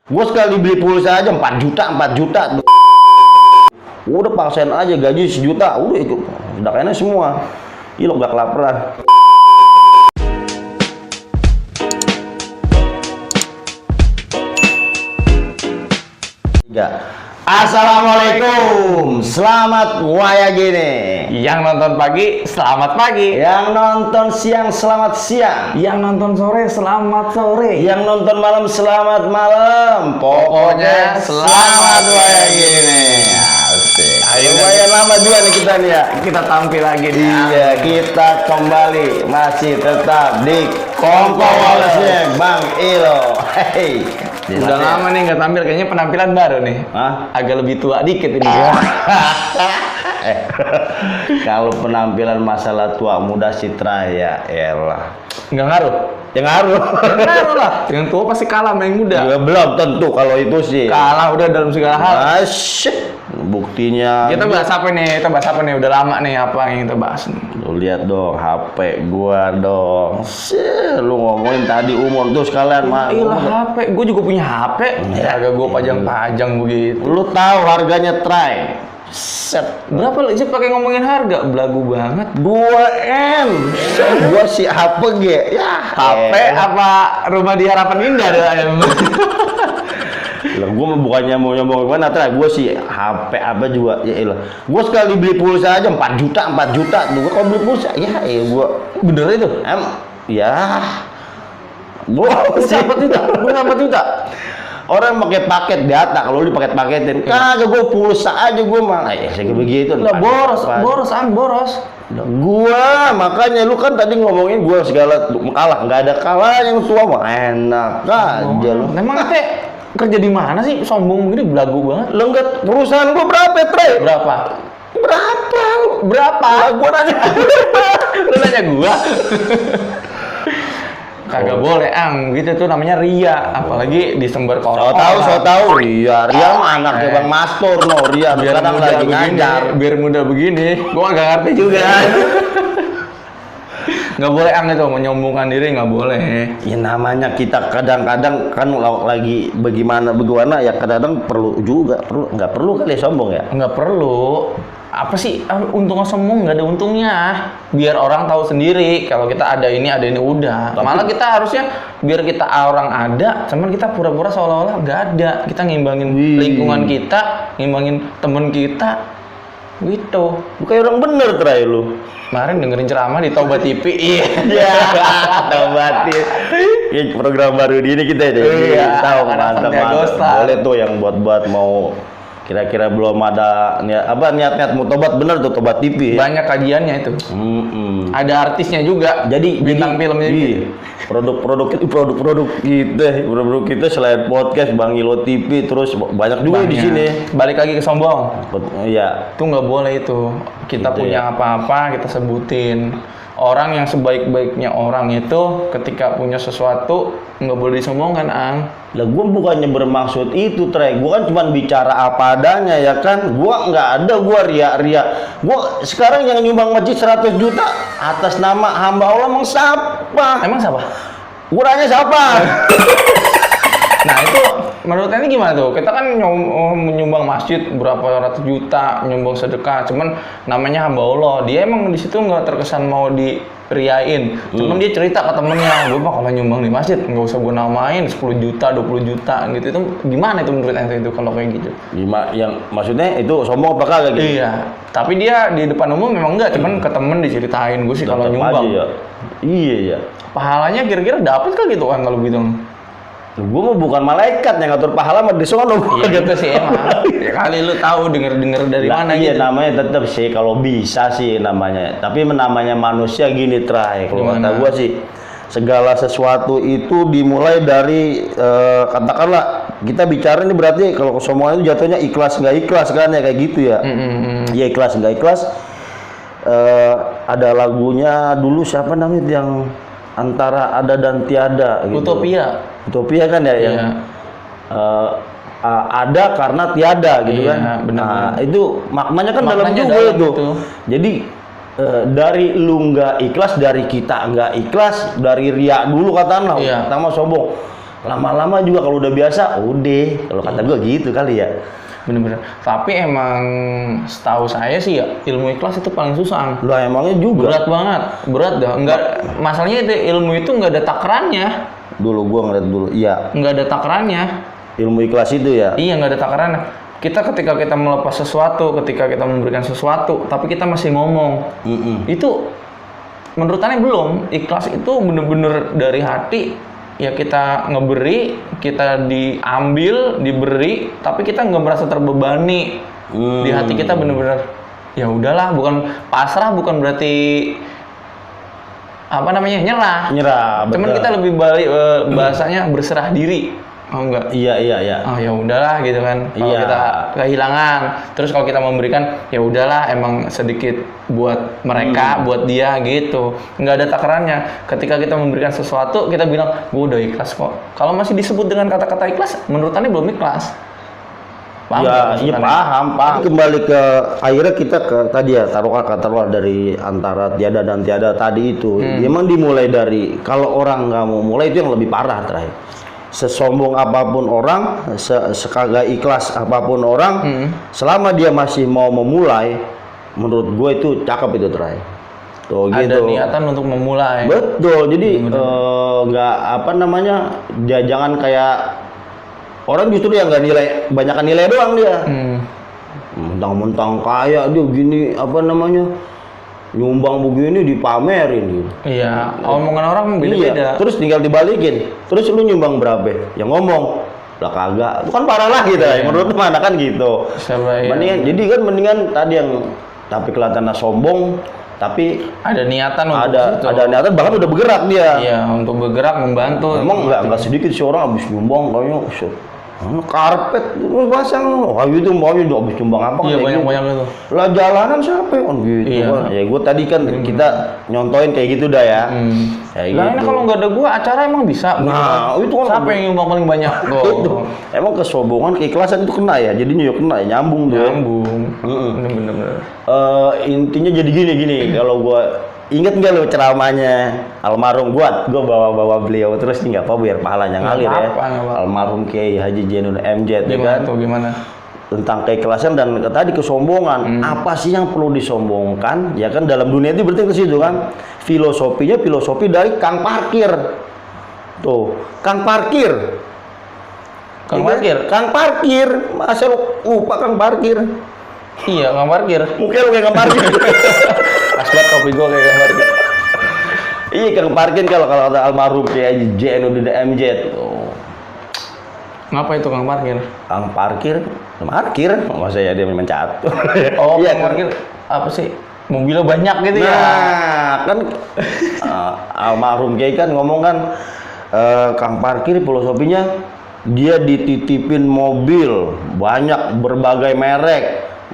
Gue sekali beli pulsa aja 4 juta. Udah paksain aja gaji 1 juta, udah ikut. Udah kayaknya semua. Ih, lo gak kelaparan. Assalamualaikum, selamat waya gini. Yang nonton pagi, selamat pagi. Yang nonton siang, selamat siang. Yang nonton sore, selamat sore. Yang nonton malam, selamat malam. Pokoknya selamat waya gini. Asik. Ayo, Lumayan lama juga nih kita nih ya. Kita tampil lagi nih. Iya, kita kembali masih tetap di Kongko Walesnya Bang Ilo. Hey. Udah lama nih nggak tampil, kayaknya penampilan baru nih. Hah? Agak lebih tua dikit ini. Kalau penampilan masalah tua muda Citra ya elah. Nggak ngaruh. Yang ngaruh. Nggak ngaruh lah. Yang tua pasti kalah sama yang muda. Ya, belum tentu kalau itu sih. Kalah udah dalam segala hal. Asyik. Buktinya. Kita bahas apa nih? Kita bahas apa nih? Udah lama nih apa yang kita bahas nih? Lu lihat dong HP gua dong. Lu ngomongin tadi umur tuh sekalian mah. Iyalah HP, gue juga punya HP. Ya, Agak gue pajang-pajang begitu. Lu tahu harganya Try? Set Berapa lu sih pakai ngomongin harga? Belagu banget. 2M. Gua si HP G. Ya, HP apa rumah di Harapan Indah ada ayam? Lah gua mah bukannya mau nyombong gimana, Try. Gua sih HP apa juga ya elah. Gua sekali beli pulsa aja 4 juta. Gua kalau beli pulsa ya gua Bener itu? Ya. Gua 4 juta. Gua 4 juta. Orang pakai paket data, kalau lu paketin, kagak gua pulsa aja gua mah. Ya kayak begitu. Lah boros. Lah, gua makanya lu kan tadi ngomongin gua segala kalah, nggak ada kalah yang tua mah enak aja lu. Memang teh kerja di mana sih? Sombong begini, belagu banget. Lu enggak perusahaan gua berapa, Tre? Berapa? Lah, gua nanya. Lu nanya gua? Kagak boleh, gitu tuh namanya ria, apalagi disembar ke orang. So tahu. Ria mah anaknya Bang Mastur Ria biar sekarang muda lagi begini, ngajar. biar muda begini. Gua nggak ngerti juga. Nggak boleh itu menyombongkan diri, nggak boleh. Ya namanya kita kadang-kadang kan lagi bagaimana ya kadang-kadang nggak perlu kali sombong ya. Nggak perlu. Apa sih untungnya sombong? Nggak ada untungnya. Biar orang tahu sendiri kalau kita ada ini udah. Malah kita harusnya biar kita orang ada, cuman kita pura-pura seolah-olah nggak ada. Kita ngimbangin lingkungan kita, ngimbangin temen kita, gitu. Bukan orang bener, Tray, lu. Kemarin dengerin ceramah di Toba TV. Iya, Toba TV. Ini program baru ini kita itu. Iya, Tahu mantap. Boleh tuh yang buat mau kira-kira belum ada niat mau tobat, bener tuh Toba TV. Banyak kajiannya itu. Ada artisnya juga. Jadi bintang filmnya. Iya. Produk kita selain podcast Bang Ilo TV terus banyak juga di sini. Balik lagi ke sombong. Iya. Itu nggak boleh itu. Kita Gitu punya apa-apa kita sebutin. Orang yang sebaik-baiknya orang itu ketika punya sesuatu nggak boleh disombongkan, Ang. Lah gua bukannya bermaksud itu, Trey. Gua kan cuma bicara apa adanya ya kan. Gua nggak ada gua ria-ria. Gua sekarang yang nyumbang masjid 100 juta atas nama hamba Allah emang siapa? Emang siapa? Gua nanya siapa? Nah itu menurut ini gimana tuh? Kita kan menyumbang masjid berapa ratus juta, nyumbang sedekah, cuman namanya hamba Allah. Dia emang di situ nggak terkesan mau diriain. Cuman dia cerita ke temennya, gue mah kalau nyumbang di masjid nggak usah gue namain 10 juta, 20 juta gitu. Itu gimana itu menurut ente itu kalau kayak gitu? Yang maksudnya itu sombong apa kagak gitu? Iya. Tapi dia di depan umum memang enggak, cuman ke temen diceritain gue sih kalau nyumbang. Ya. Iya ya. Pahalanya kira-kira dapat kah gitu kan kalau gitu? Gue mau bukan malaikat yang ngatur pahala mah di sono. Iya gitu sih emang. Ya kali lu tahu denger dari mana iya, gitu. namanya tetap sih kalau bisa sih namanya. Tapi namanya manusia gini, Tray. Kalau kata gue sih segala sesuatu itu dimulai dari katakanlah kita bicara ini berarti kalau kesombongan itu jatuhnya ikhlas nggak ikhlas kan ya kayak gitu ya. Iya ikhlas nggak ikhlas. Ada lagunya dulu siapa namanya yang antara ada dan tiada gitu. Utopia kan ya yang ada karena tiada gitu kan. Benar. Itu maknanya kan dalam juga itu. Jadi dari lu nggak ikhlas, dari kita nggak ikhlas, dari ria dulu katakanlah, pertama sombong. Lama-lama juga kalau udah biasa, udah. Kalau kata gue gitu kali ya. Bener-bener. Tapi emang setahu saya sih ya ilmu ikhlas itu paling susah. Lah emangnya juga. Berat banget, berat dah. Enggak, masalahnya itu ilmu itu nggak ada takarannya. Dulu gua ngeliat dulu, iya. Nggak ada takarannya. Ilmu ikhlas itu ya. Iya, nggak ada takarannya. Ketika kita melepas sesuatu, ketika kita memberikan sesuatu, tapi kita masih ngomong, itu menurut aneh belum. Ikhlas itu bener-bener dari hati. Ya kita ngeberi, kita diambil, diberi, tapi kita nggak merasa terbebani. Di hati kita bener-bener, ya udahlah, bukan pasrah, bukan berarti apa namanya nyerah. Nyerah. Cuman betul. kita lebih balik bahasanya berserah diri. Oh enggak. Iya. Oh ya udahlah gitu kan. Kalau Iya. kita kehilangan, terus kalau kita memberikan, ya udahlah emang sedikit buat mereka, buat dia gitu. Nggak ada takarannya. Ketika kita memberikan sesuatu, kita bilang, gue udah ikhlas kok. Kalau masih disebut dengan kata-kata ikhlas, menurut Anda belum ikhlas. Paham nggak Iya, maksud Anda? paham. Kembali ke akhirnya kita ke tadi ya taruhlah dari antara tiada dan tiada tadi itu. Emang dimulai dari kalau orang nggak mau mulai itu yang lebih parah terakhir. Sesombong apapun orang, sekagak ikhlas apapun orang, selama dia masih mau memulai, menurut gue itu cakep itu terakhir. Tuh, Ada gitu. niatan untuk memulai. Betul, jadi nggak apa namanya, dia jangan kayak orang justru yang nggak nilai, banyakan nilai doang dia. Mentang-mentang kaya dia gini apa namanya, nyumbang begini dipamerin gitu. Iya, omongan orang beda-beda. Iya, terus tinggal dibalikin. Terus lu nyumbang berapa? Yang ngomong lah kagak. Itu kan parah lah gitu. Menurut mana kan gitu. Mendingan, jadi kan mendingan tadi yang tapi kelihatannya sombong, tapi ada niatan untuk ada niatan bahkan udah bergerak dia. Iya, untuk bergerak membantu. Emang nggak sedikit sih orang habis nyumbang kayaknya karpet lu pasang, wah itu maunya udah habis nyumbang apa Iya, kayak banyak-banyak gitu. itu. Lah jalanan siapa kan gitu. Iya. Kan. Ya gue tadi kan kita nyontoin kayak gitu dah ya. Kayak Lah ini gitu. kalau nggak ada gua acara emang bisa. Nah, itu kan siapa yang nyumbang paling banyak? Itu. Emang kesombongan, keikhlasan itu kena ya. Jadinya ya kena ya, nyambung tuh. Nyambung. Bener-bener. Intinya jadi gini kalau gua inget nggak lo ceramahnya almarhum gua bawa beliau terus nih nggak apa biar pahalanya ngalir ya. Almarhum Kiai Haji Jainul MZ ya kan. Gimana? Tentang keikhlasan dan tadi kesombongan. Apa sih yang perlu disombongkan? Ya kan dalam dunia itu berarti ke situ kan. Filosofinya filosofi dari Kang Parkir. Tuh, Kang Parkir. Kang Parkir. Masa lupa Kang Parkir? Iya, Kang Parkir. Mungkin lu kayak Kang Parkir. Pas banget kopi gue kayak Kang Parkir. Iya, Kang Parkir kalau kata almarhum Kiai Jainudin MZ. Oh. Ngapa itu Kang Parkir? Kang Parkir, masa ya dia mencat. Oh, iya, Kang Parkir apa sih? Mobilnya banyak gitu ya? Nah, kan almarhum Kiai kan ngomong kan, Kang Parkir filosofinya dia dititipin mobil banyak berbagai merek.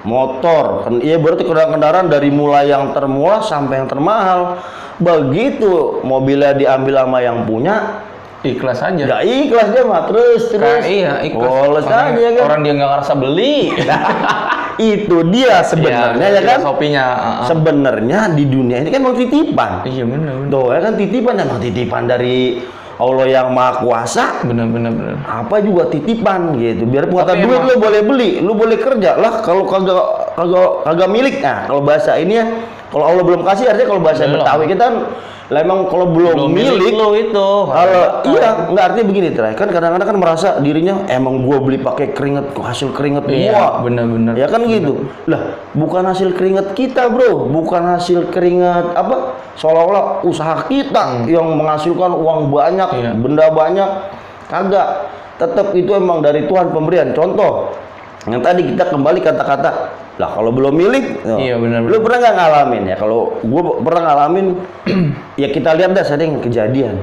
Motor, iya berarti kendaraan dari mulai yang termurah sampai yang termahal. Begitu mobilnya diambil sama yang punya, ikhlas aja. nggak ikhlas dia mah terus. Iya, ikhlas. Poles aja kan. Orang dia nggak ngerasa beli. Itu dia sebenarnya ya kan. Filosofinya. Sebenarnya di dunia ini kan mau titipan. Iya benar. Tuh ya kan titipan, emang titipan dari Allah yang Maha Kuasa. Benar. Apa juga titipan gitu. Biar kata Tapi duit emang- lu boleh beli, lu boleh kerja lah. Kalau kagak milik, nah kalau bahasa ini ya, kalau Allah belum kasih artinya kalau bahasa Belum. Betawi kita kan, lah emang kalau belum milik, lo itu. kalau iya nggak artinya begini Tray. Kan kadang-kadang kan merasa dirinya emang gua beli pakai keringet, hasil keringet Iya, gua. benar. Ya kan gitu. Lah, bukan hasil keringet kita, Bro. Bukan hasil keringet apa? Seolah-olah usaha kita yang menghasilkan uang banyak, Iya. benda banyak. Kagak. Tetap itu emang dari Tuhan pemberian. Contoh, yang tadi kita kembali kata-kata, lah kalau belum milik, Iya, benar. lu pernah nggak ngalamin ya? Kalau gue pernah ngalamin, ya kita lihat dah sering kejadian.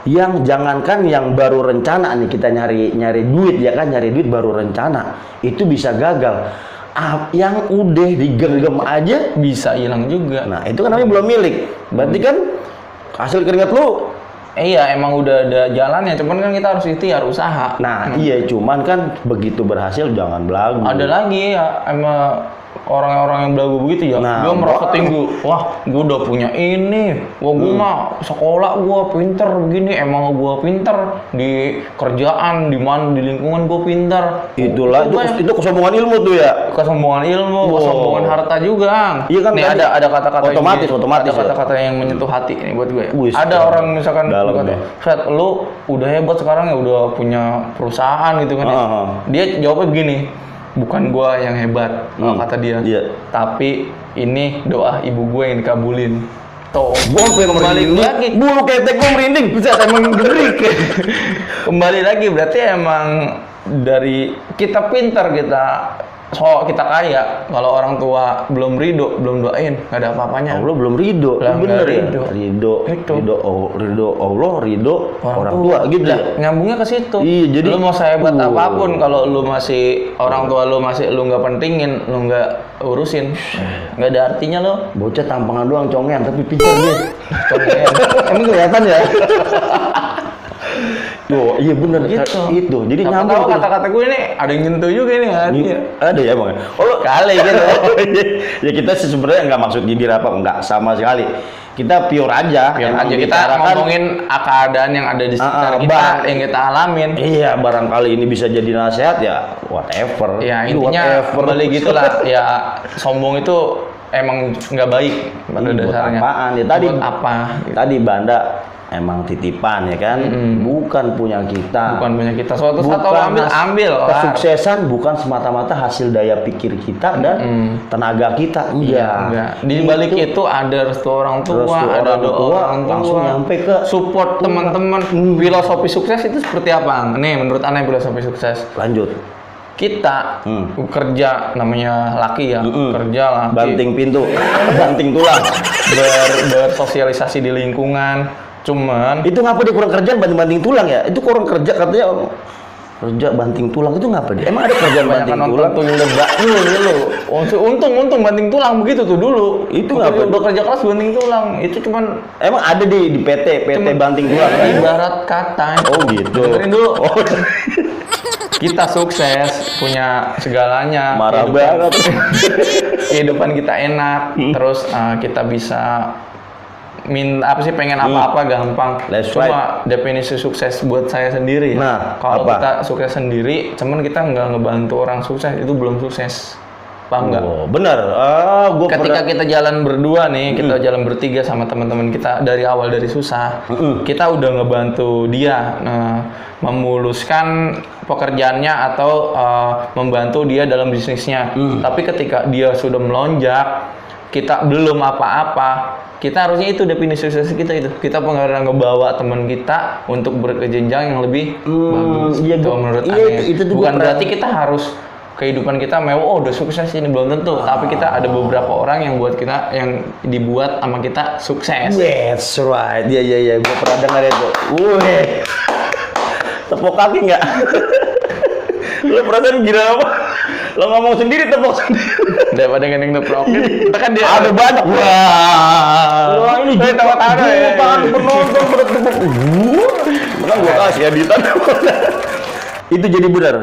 Yang jangankan yang baru rencana nih kita nyari duit ya kan, nyari duit baru rencana itu bisa gagal. Yang udah digenggam aja, Bisa hilang juga. nah itu kan namanya belum milik. Berarti kan hasil keringat lu. Iya, emang udah ada jalannya, cuman kan kita harus ikhtiar usaha. Nah iya, cuman kan begitu berhasil jangan belagu. Ada lagi ya, emang orang-orang yang belagu begitu ya, Nah, dia merasa tinggi. Wah, gue udah punya ini. Wah, gue mah sekolah gue pinter begini. Emang gue pinter di kerjaan, di mana di lingkungan gue pinter. Itulah itu kesombongan ilmu tuh ya. Kesombongan ilmu, kesombongan harta juga. Iya kan, nih tadi ada kata-kata otomatis ada ya. kata-kata yang menyentuh hati nih buat gue. Wih, Ada orang misalkan dalam berkata, ya. "Fred, lu udah hebat sekarang ya, udah punya perusahaan gitu kan." Ya. Dia jawabnya begini, bukan gua yang hebat, kata dia. Iya. Tapi ini doa ibu gue yang dikabulin. Tuh, Gua pengen balik merinding. lagi. Bulu ketek gua merinding. Bisa emang gerik. Kembali lagi berarti emang dari kita pintar, kita kaya, kalau orang tua belum ridho, belum doain, nggak ada apa-apanya. Allah belum ridho. Lah, Bener nggak ya. ridho. Ridho Allah, ridho orang tua gitu Lah, ya. nyambungnya ke situ. Iya, jadi lu mau sehebat apapun, kalau lu masih orang tua lu masih lu nggak pentingin, lu nggak urusin, nggak ada artinya lo. Bocah tampangan doang congean tapi pintar dia. Congean. Emang kelihatan ya? Tuh, iya bener Gitu. itu. Jadi Siapa nyambung tahu tuh. kata-kata gue ini ada yang nyentuh juga nih hati ya. Ada ya bang? Oh Kali gitu. ya kita sih sebenarnya nggak maksud nyindir apa, nggak sama sekali. Kita pure aja. Biar Emang aja kita bicarakan, ngomongin keadaan yang ada di sekitar kita, yang kita alamin. Iya, barangkali ini bisa jadi nasihat ya, whatever. Ya Itu intinya whatever. kembali gitulah. Ya sombong itu emang nggak baik pada Buat dasarnya. apaan? Ya tadi Buat apa? Tadi Banda emang titipan ya kan, bukan punya kita. Bukan punya kita. Suatu saat Bukan kalau ambil. kesuksesan bukan semata-mata hasil daya pikir kita dan tenaga kita. Enggak. Di balik itu ada restu orang tua, Restu ada orang doa tua, orang tua, langsung nyampe ke support teman-teman. Filosofi sukses itu seperti apa? Nih, menurut Anda filosofi sukses. Lanjut. Kita kerja, namanya laki ya, kerja laki. Banting pintu, banting tulang. Bersosialisasi di lingkungan. Cuman Itu ngapa dia kurang kerjaan banting tulang ya? Itu kurang kerja katanya kerja banting tulang itu ngapa dia? Emang ada kerjaan banting kebanyakan tulang? nonton tuyul lebak dulu. Untung banting tulang begitu tuh dulu. Itu Udah ngapa? kerja keras banting tulang. Itu cuman Emang ada di PT banting tulang kan? ibarat kata. Oh gitu. Dengerin dulu. Oh, Kita sukses, punya segalanya. marah banget. Kehidupan kita enak, terus kita bisa pengen apa-apa gampang. That's Cuma definisi sukses buat saya sendiri. Nah, kalau apa? kita sukses sendiri, cuman kita nggak ngebantu orang sukses, itu belum sukses. Paham nggak? Oh, benar. Gua Ketika pernah- kita jalan berdua nih, kita jalan bertiga sama teman-teman kita dari awal dari susah, kita udah ngebantu dia memuluskan pekerjaannya atau membantu dia dalam bisnisnya. Tapi ketika dia sudah melonjak, kita belum apa-apa, kita harusnya itu definisi sukses kita itu. Kita pengen ngebawa teman kita untuk berkejenjang yang lebih bagus. iya, Itu gua- menurut iya, Anda. itu tuh gua Bukan pernah- berarti kita harus kehidupan kita mewah, oh udah sukses ini, belum tentu. Tapi kita ada beberapa orang yang buat kita, yang dibuat sama kita sukses. That's right. Iya. Gue pernah dengar itu. Wih. Tepuk kaki nggak? Lo perasaan gila apa? Lo ngomong sendiri tepuk sendiri. Daripada ngending neprokin, kita kan dia Ada banyak. Wah, ini tawa-tawa ya. jutaan penonton pada tepuk. Makanya gue kasih editan. Itu jadi benar.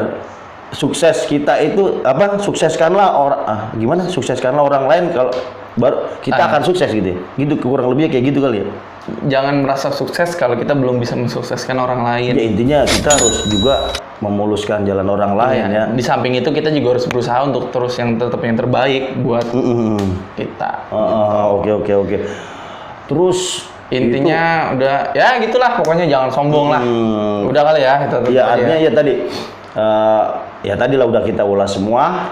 Sukses kita itu apa? Sukseskanlah orang. Gimana? Sukseskanlah orang lain kalau baru kita akan sukses gitu. Gitu kurang lebihnya kayak gitu kali ya. jangan merasa sukses kalau kita belum bisa mensukseskan orang lain. Ya intinya kita harus juga memuluskan jalan orang lain ya. Di samping itu kita juga harus berusaha untuk terus yang tetap yang terbaik buat kita. Oke. Terus Intinya udah ya gitulah, pokoknya jangan sombong lah. Udah kali ya kita tutup ya aja. artinya ya tadi ya tadi lah udah kita ulas semua,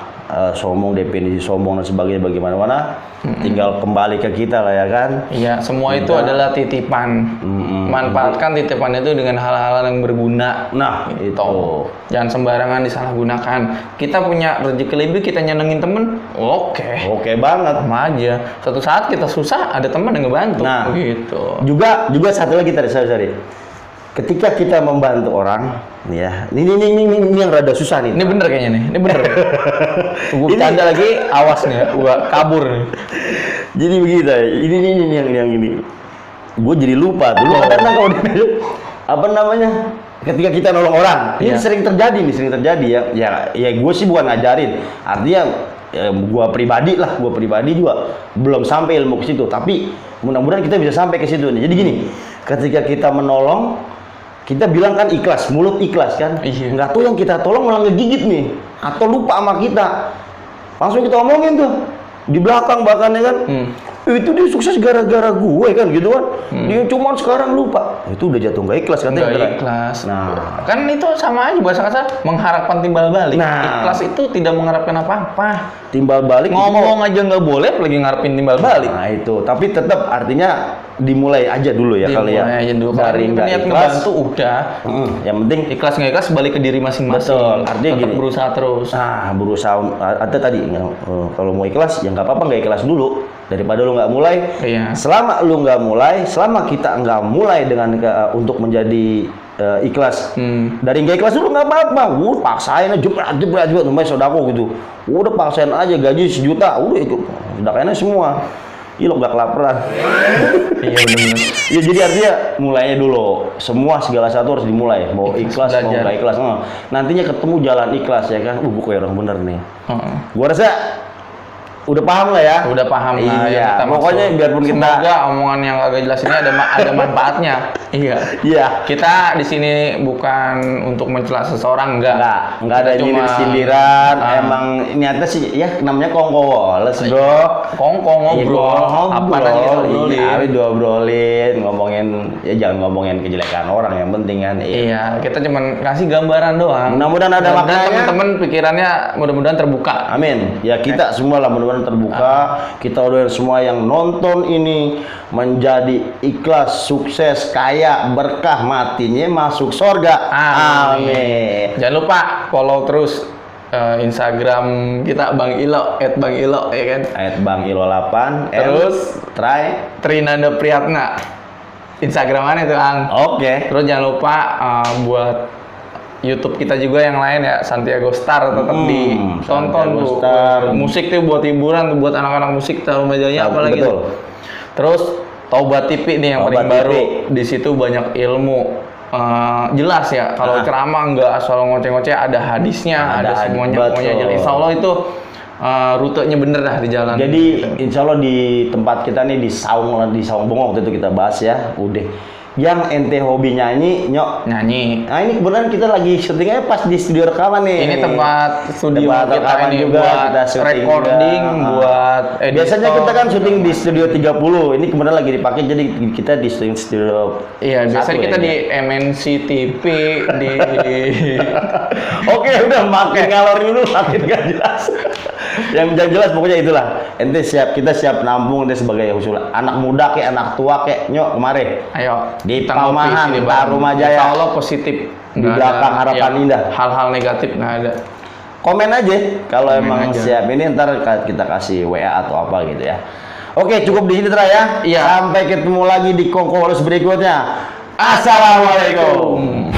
sombong, definisi sombong dan sebagainya bagaimana. Tinggal kembali ke kita lah ya kan. Iya, semua itu adalah titipan. Manfaatkan titipan itu dengan hal-hal yang berguna. Nah, Gitu. itu. Jangan sembarangan disalahgunakan. Kita punya rezeki lebih, kita nyenengin temen, Oke banget. sama aja. Suatu saat kita susah, ada teman yang ngebantu. Nah. Gitu. Juga satu lagi tadi sorry. Ketika kita membantu orang, nih ya, ini yang rada susah nih. Ini bener kayaknya nih, ini bener. Gue Ini- bercanda lagi, awas nih, gua kabur nih. Jadi begitu, ini yang ini. Gue jadi lupa dulu kadang kalau apa namanya? Ketika kita nolong orang, ini Iya. sering terjadi ya. Ya gue sih bukan ngajarin. Artinya gua pribadi juga belum sampai ilmu ke situ, tapi mudah-mudahan kita bisa sampai ke situ nih. Jadi gini, ketika kita menolong, kita bilang kan ikhlas, mulut ikhlas kan. Iya. Nggak tahu yang kita tolong malah ngegigit nih, atau lupa sama kita. Langsung kita omongin tuh di belakang bahkan ya kan. Itu dia sukses gara-gara gue kan gitu kan. Dia cuma sekarang lupa. Itu udah jatuh nggak ikhlas katanya. Nggak ikhlas. Nah, Kan itu sama aja bahasa kasar mengharapkan timbal balik. Nah. Ikhlas itu tidak mengharapkan apa-apa. timbal balik Ngomong aja nggak boleh, apalagi ngarepin timbal balik. Nah itu, tapi tetap artinya dimulai aja dulu ya kali ya. Dimulai aja dulu. Dari Kalau nggak niat ikhlas, ngebantu udah. yang penting Ikhlas nggak ikhlas balik ke diri masing-masing. Betul, artinya Tetap gini. berusaha terus. berusaha. Ada tadi kalau mau ikhlas ya nggak apa-apa nggak ikhlas dulu daripada lu nggak mulai. Iya. Selama lu nggak mulai, selama kita nggak mulai dengan untuk menjadi ikhlas. Dari nggak ikhlas dulu nggak apa-apa. Paksain aja jebret namanya saudaraku gitu. Udah paksain aja gaji 1 juta, udah ikut. Udah kayaknya semua. Ih lo gak kelaparan. Iya benar-benar. Ya jadi artinya mulainya dulu. Semua segala satu harus dimulai. Mau ikhlas mau belajar. nggak ikhlas. Nantinya ketemu jalan ikhlas ya kan. Gue kayak orang bener nih. Gua rasa udah paham lah ya. Udah paham lah Iya. yang kita Pokoknya maksud. biarpun kita Semoga omongan yang agak jelas ini ada manfaatnya. Iya. Iya. Kita di sini bukan untuk mencela seseorang, enggak Enggak ada Kita cuma- sindiran. Emang niatnya sih ya namanya kongko les bro. Kongko ngobrol, apa aja kita obrolin. Iya, diobrolin, ngomongin ya jangan ngomongin kejelekan orang yang penting kan. Iya, kita cuman kasih gambaran doang. Mudah-mudahan ada Dan maknanya. teman-teman pikirannya mudah-mudahan terbuka. Amin. Ya kita semua lah mudah-mudahan terbuka. Kita doain semua yang nonton ini menjadi ikhlas, sukses, kaya, berkah, matinya masuk surga. Amin. Jangan lupa follow terus Instagram kita Bang Ilo @bangilo ya kan. @bangilo8. Terus try. Trinanda Priyatna. Instagramannya tuh Ang. Oke. Terus jangan lupa buat YouTube kita juga yang lain ya, Santiago Star tetap ditonton Santiago tuh. Star. Musik tuh buat hiburan tuh, buat anak-anak musik taruh mejanya apalagi Betul. tuh. Terus Taubat TV nih yang Taubat paling baru. TV. Di situ banyak ilmu. Jelas ya, kalau ceramah nggak asal ngoceh-ngoceh, ada hadisnya, ada semuanya, betul. pokoknya jelas. Insya Allah itu rutenya bener dah di jalan. Jadi insya Allah di tempat kita nih di Saung Bongong waktu itu kita bahas ya, udah. Yang ente hobi nyanyi, nyok. nyanyi. Nah ini kebetulan kita lagi syutingnya pas di studio rekaman nih. Ini tempat studio Tempat kita rekaman ini juga, buat kita syuting recording, juga. buat editor. Biasanya kita kan syuting di studio 30. Ini kebetulan lagi dipakai jadi kita di studio. Iya, biasanya satu kita ya, di MNC TV di Oke, udah makin ngalor dulu, makin gak jelas. Yang jelas pokoknya itulah. Ente kita siap nampung ente sebagai usul anak muda kayak anak tua kayak nyok kemarin. Ayo Di kita ngopi Palmahan, sini, Pak Bang. Rumajaya. Insya Allah positif. Di Nggak belakang ada, Harapan ya, Indah. Hal-hal negatif nggak ada. Komen aja kalau Komen emang aja. siap ini ntar kita kasih WA atau apa gitu ya. Oke, cukup di sini Tra ya. Iya. Sampai ketemu lagi di Kongko Walus berikutnya. Assalamualaikum.